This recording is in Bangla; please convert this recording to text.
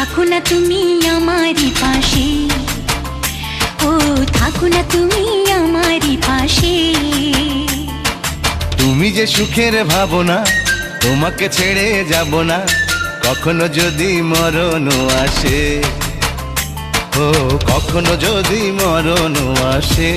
থাকো না তুমি আমারই পাশে, ও থাকো না তুমি আমারই পাশে। তুমি যে সুখের ভাবনা, তোমাকে ছেড়ে যাব না কখনো যদি মরণ আসে, ও কখনো যদি মরণ আসে।